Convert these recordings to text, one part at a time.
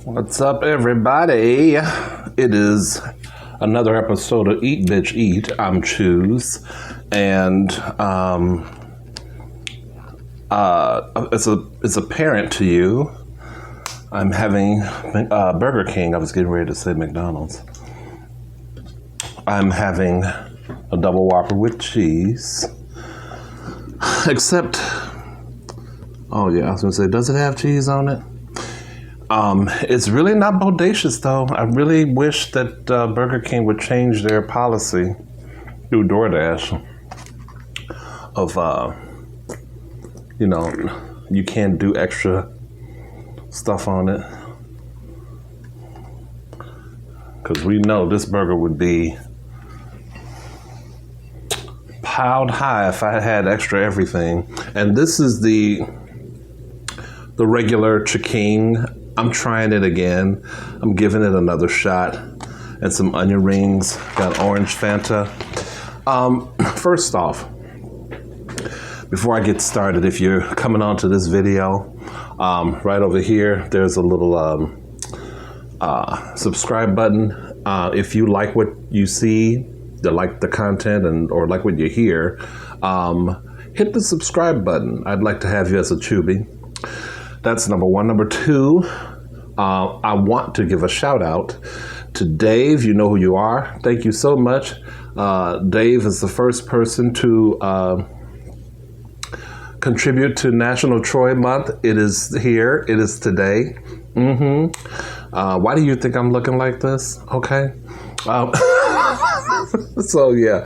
What's up, everybody? It is another episode of Eat Bitch Eat. I'm Choose, and it's apparent to you, I'm having Burger King. I was getting ready to say McDonald's. I'm having a double Whopper with cheese. Except, oh yeah, I was gonna say, does it have cheese on it? It's really not bodacious, though. I really wish that Burger King would change their policy through DoorDash of, you can't do extra stuff on it. Because we know this burger would be piled high if I had extra everything. And this is the regular chicken. I'm trying it again. I'm giving it another shot. And some onion rings. Got orange Fanta. First off, before I get started, if you're coming onto this video, right over here, there's a little subscribe button. If you like what you see, like the content or like what you hear, hit the subscribe button. I'd like to have you as a chubby. That's number one. Number two, I want to give a shout out to Dave. You know who you are. Thank you so much. Dave is the first person to contribute to National Troy Month. It is here. It is today. Why do you think I'm looking like this? Okay. So yeah,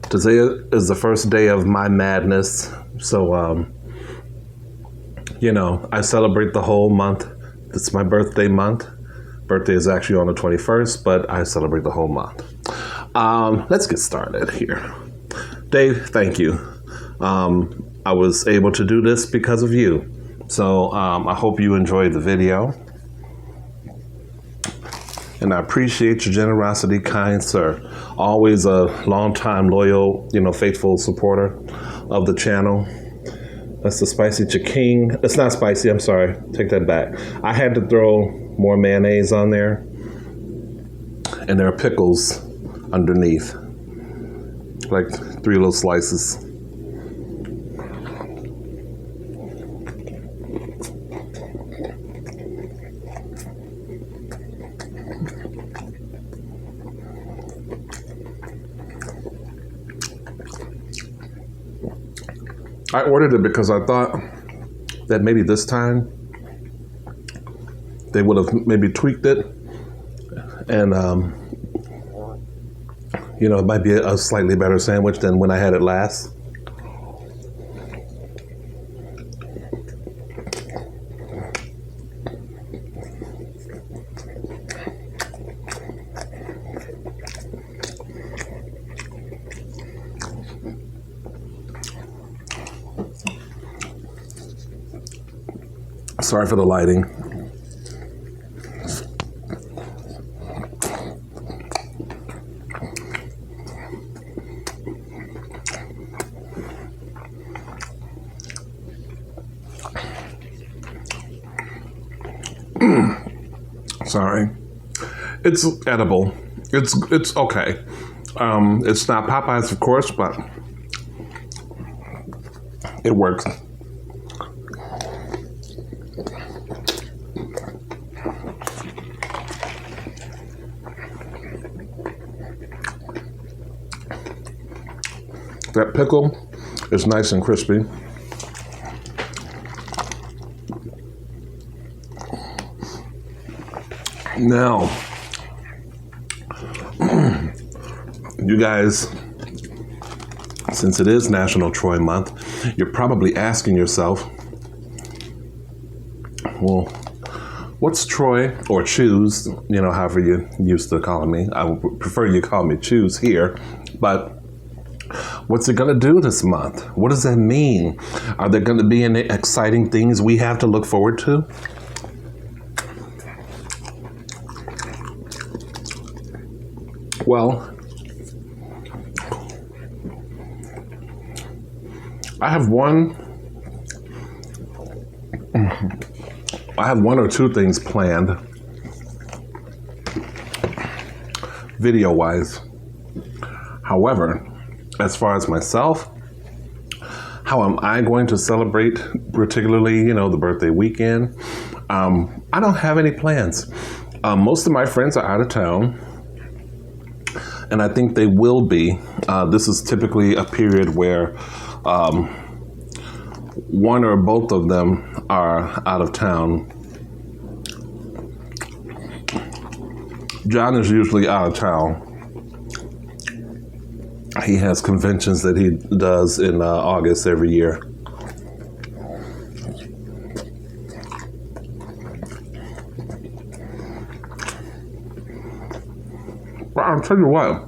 today is the first day of my madness. So, I celebrate the whole month. It's my birthday month. Birthday is actually on the 21st, but I celebrate the whole month. Let's get started here. Dave, thank you. I was able to do this because of you. So I hope you enjoyed the video. And I appreciate your generosity, kind sir. Always a long-time, loyal, faithful supporter of the channel. That's the spicy chicken. It's not spicy, I'm sorry. Take that back. I had to throw more mayonnaise on there. And there are pickles underneath. Like 3 little slices. I ordered it because I thought that maybe this time they would have maybe tweaked it, and it might be a slightly better sandwich than when I had it last. Sorry for the lighting. Sorry. It's edible. It's okay. It's not Popeyes, of course, but it works. That pickle is nice and crispy. Now, you guys, since it is National Troy Month, you're probably asking yourself, well, what's Troy, or Choose, however you used to call me. I would prefer you call me Choose here, but what's it going to do this month? What does that mean? Are there going to be any exciting things we have to look forward to? Well, I have one I have one or two things planned, video-wise. However, as far as myself, how am I going to celebrate, particularly, the birthday weekend? I don't have any plans. Most of my friends are out of town, and I think they will be. This is typically a period where one or both of them are out of town. John is usually out of town. He has conventions that he does in August every year. But I'll tell you what.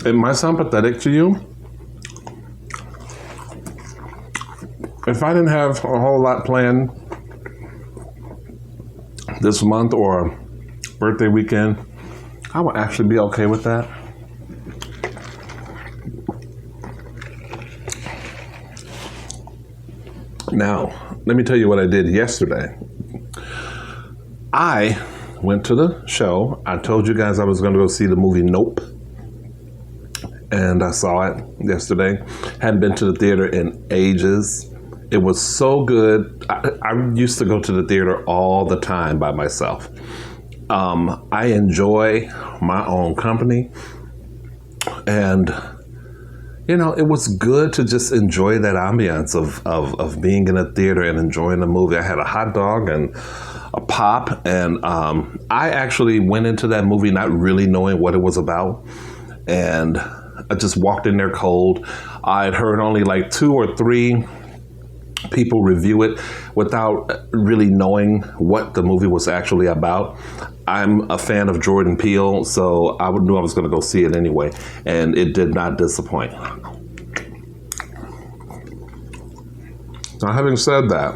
It might sound pathetic to you. If I didn't have a whole lot planned this month or birthday weekend, I would actually be okay with that. Now, let me tell you what I did yesterday. I went to the show. I told you guys I was going to go see the movie Nope. And I saw it yesterday. Hadn't been to the theater in ages. It was so good. I used to go to the theater all the time by myself. I enjoy my own company. And, it was good to just enjoy that ambiance of being in a theater and enjoying the movie. I had a hot dog and a pop. And I actually went into that movie not really knowing what it was about. And I just walked in there cold. I had heard only like 2 or 3 people review it without really knowing what the movie was actually about. I'm a fan of Jordan Peele, so I knew I was going to go see it anyway, and it did not disappoint. Now, having said that,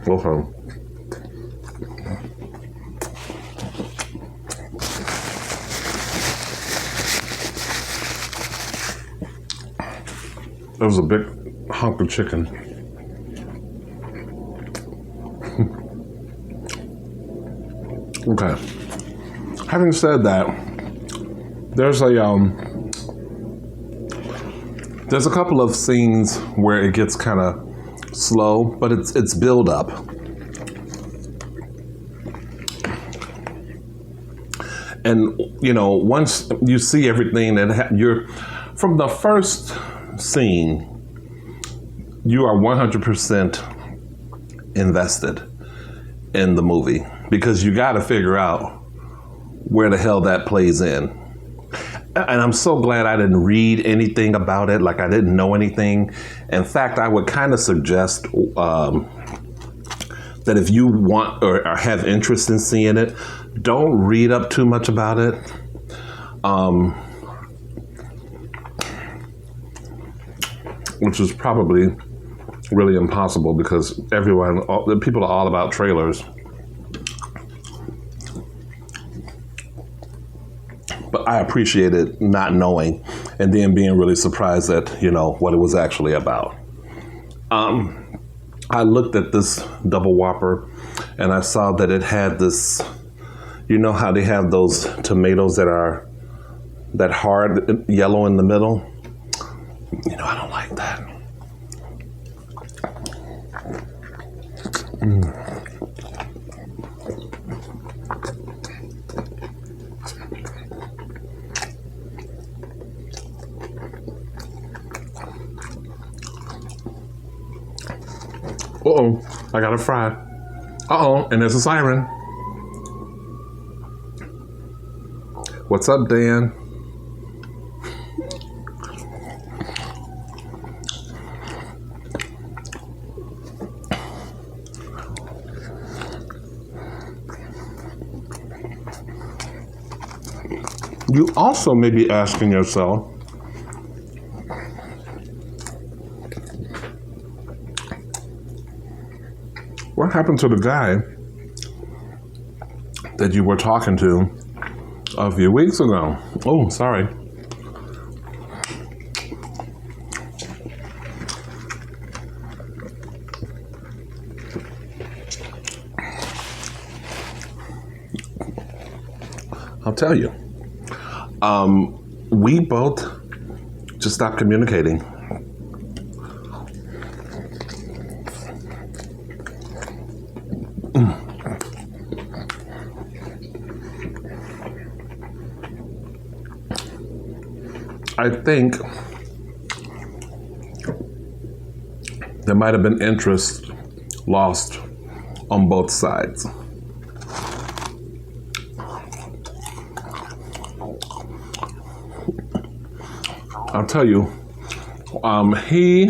okay. There was a big hunk of chicken. Okay. Having said that, there's a couple of scenes where it gets kind of slow, but it's build up. And once you see everything that you're from the first scene, you are 100% invested in the movie because you got to figure out where the hell that plays in. And I'm so glad I didn't read anything about it, like I didn't know anything. In fact, I would kind of suggest that if you want or have interest in seeing it, don't read up too much about it. Which is probably really impossible because people are all about trailers. But I appreciated not knowing and then being really surprised at, what it was actually about. I looked at this double Whopper and I saw that it had this, how they have those tomatoes that are that hard yellow in the middle? I don't like that. Uh-oh, I got it fried. Uh-oh, and there's a siren. What's up, Dan? You also may be asking yourself, what happened to the guy that you were talking to a few weeks ago. Oh, sorry. I'll tell you. We both just stopped communicating. I think there might have been interest lost on both sides. I'll tell you, he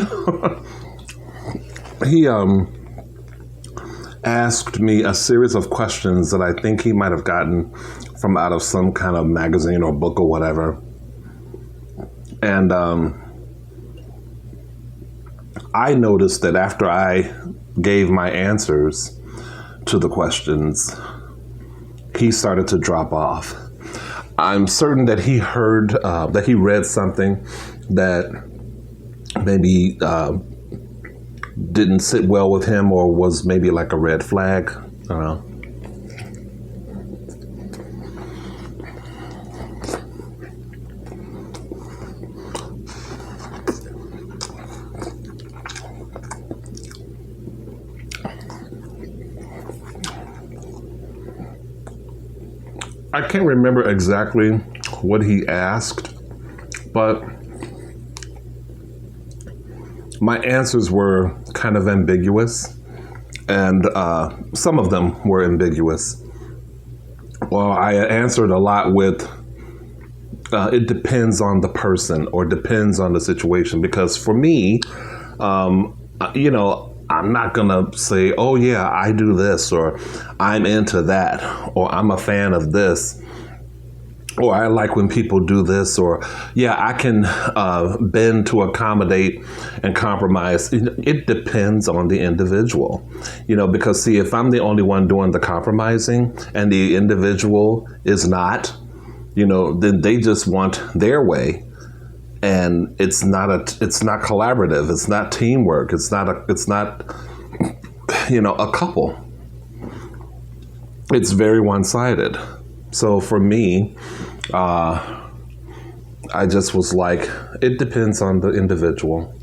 asked me a series of questions that I think he might have gotten from out of some kind of magazine or book or whatever. And I noticed that after I gave my answers to the questions, he started to drop off. I'm certain that he heard, that he read something that maybe didn't sit well with him or was maybe like a red flag. I don't know. I can't remember exactly what he asked, but my answers were kind of ambiguous, and some of them were ambiguous. Well, I answered a lot with, it depends on the person or depends on the situation, because for me, you know, I'm not going to say, oh, yeah, I do this, or I'm into that, or I'm a fan of this, or I like when people do this, or, yeah, I can bend to accommodate and compromise. It depends on the individual, you know, because, see, if I'm the only one doing the compromising and the individual is not, you know, then they just want their way. And it's not collaborative. It's not teamwork. It's not, you know, a couple. It's very one-sided. So for me, I just was like, it depends on the individual.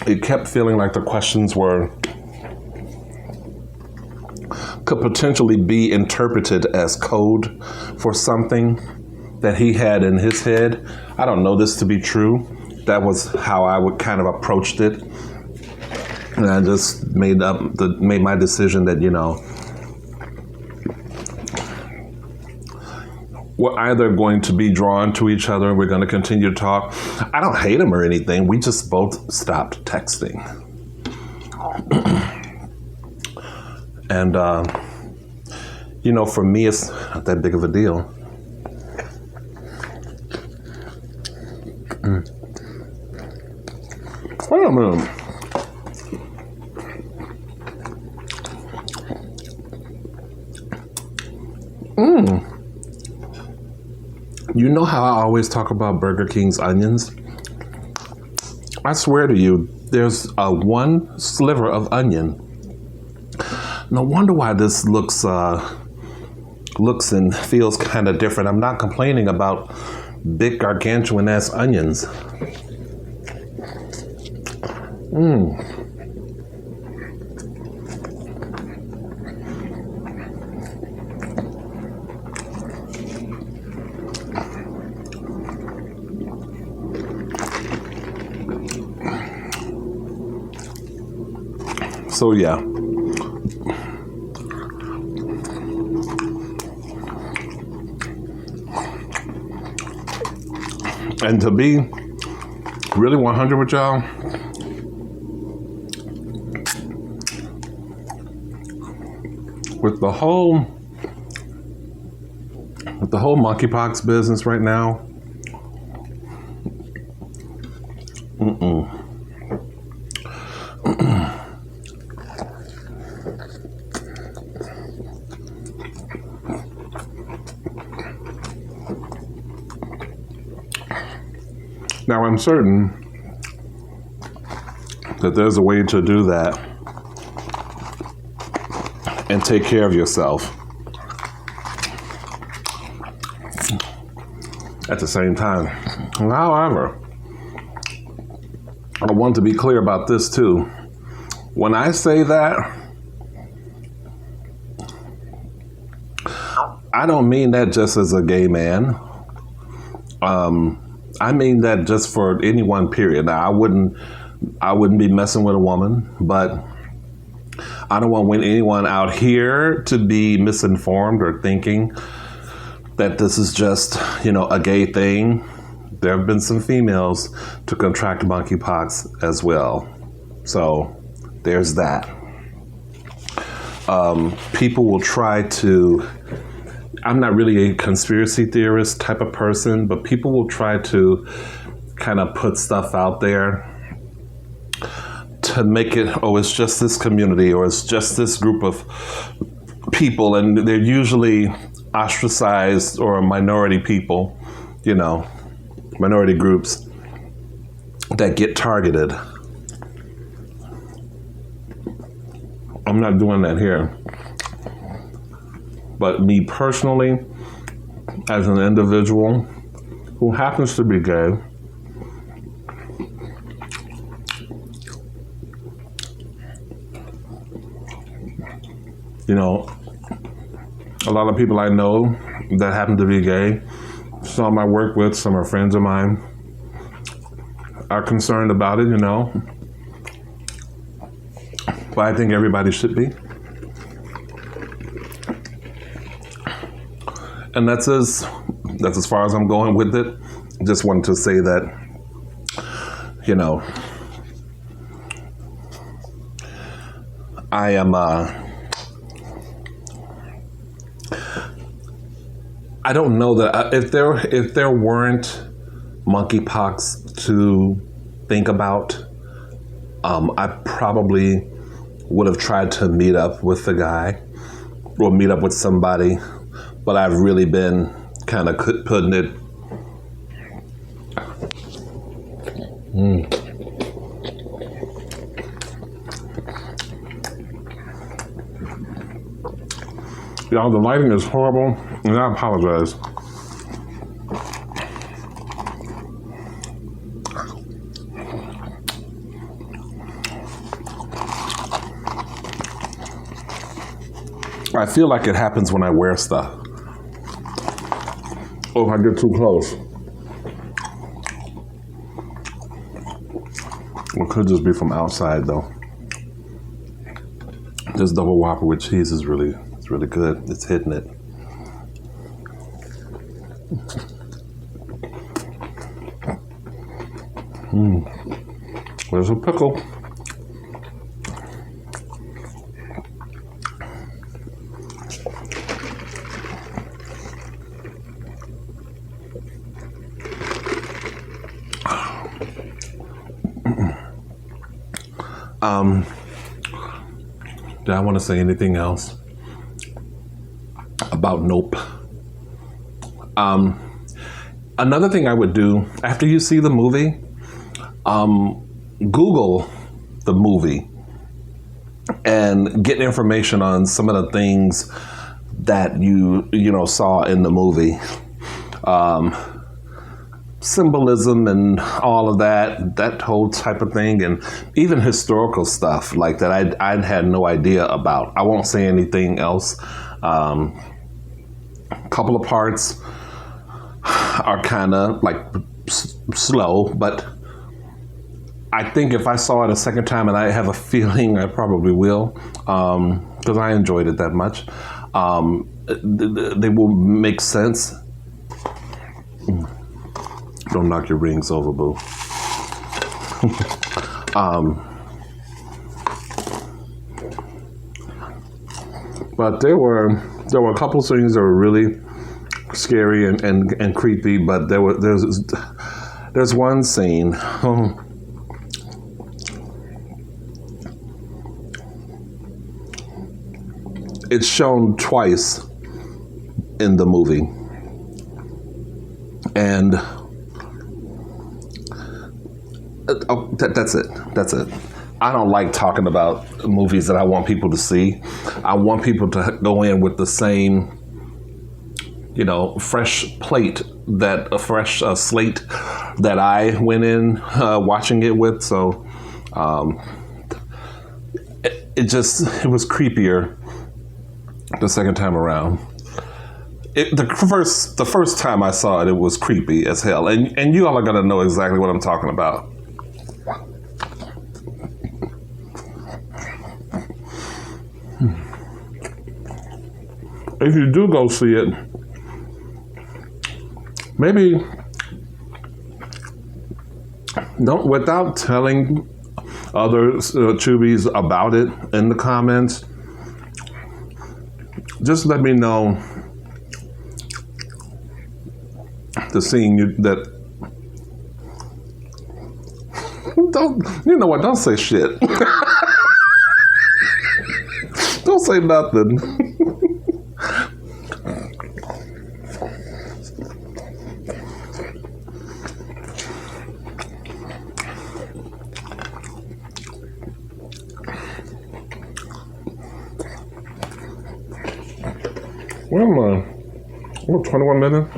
It kept feeling like the questions could potentially be interpreted as code for something that he had in his head. I don't know this to be true. That was how I would kind of approached it. And I just made my decision that, you know, we're either going to be drawn to each other, we're going to continue to talk. I don't hate him or anything. We just both stopped texting. And, you know, for me, it's not that big of a deal. Wait a minute. You know how I always talk about Burger King's onions? I swear to you, there's one sliver of onion. No wonder why this looks and feels kind of different. I'm not complaining about big gargantuan ass onions. So yeah. And to be really 100 with y'all, with the whole monkeypox business right now. Now, I'm certain that there's a way to do that and take care of yourself at the same time. However, I want to be clear about this too. When I say that, I don't mean that just as a gay man. I mean that just for any one period. Now, I wouldn't be messing with a woman, but I don't want anyone out here to be misinformed or thinking that this is just, a gay thing. There have been some females to contract monkeypox as well. So there's that. People will try to, I'm not really a conspiracy theorist type of person, but people will try to kind of put stuff out there to make it, it's just this community or it's just this group of people. And they're usually ostracized or minority people, minority groups that get targeted. I'm not doing that here. But me personally, as an individual who happens to be gay, a lot of people I know that happen to be gay, some I work with, some are friends of mine, are concerned about it, But I think everybody should be. And that's as far as I'm going with it. Just wanted to say that, I am, I don't know that if there weren't monkeypox to think about, I probably would have tried to meet up with the guy or meet up with somebody. But I've really been kind of putting it. Y'all, the lighting is horrible, and I apologize. I feel like it happens when I wear stuff. Or if I get too close. It could just be from outside though. This double Whopper with cheese is really good. It's hitting it. There's a pickle. Did I want to say anything else about Nope? Another thing I would do after you see the movie, Google the movie and get information on some of the things that you saw in the movie. Symbolism and all of that whole type of thing, and even historical stuff like that I'd had no idea about. I won't say anything else. A couple of parts are kind of like slow, but I think if I saw it a second time, and I have a feeling I probably will, because I enjoyed it that much, they will make sense. Don't knock your rings over, boo. But there were a couple scenes that were really scary and creepy. But there's one scene. It's shown twice in the movie, and that's it. That's it. I don't like talking about movies that I want people to see. I want people to go in with the same, fresh plate, a fresh slate that I went in watching it with. So it was creepier the second time around. The first time I saw it, it was creepy as hell, and you all are gonna know exactly what I'm talking about. If you do go see it, maybe don't, without telling other Tubies about it in the comments, just let me know the scene that don't say shit. Don't say nothing. Where am I? 21 minutes.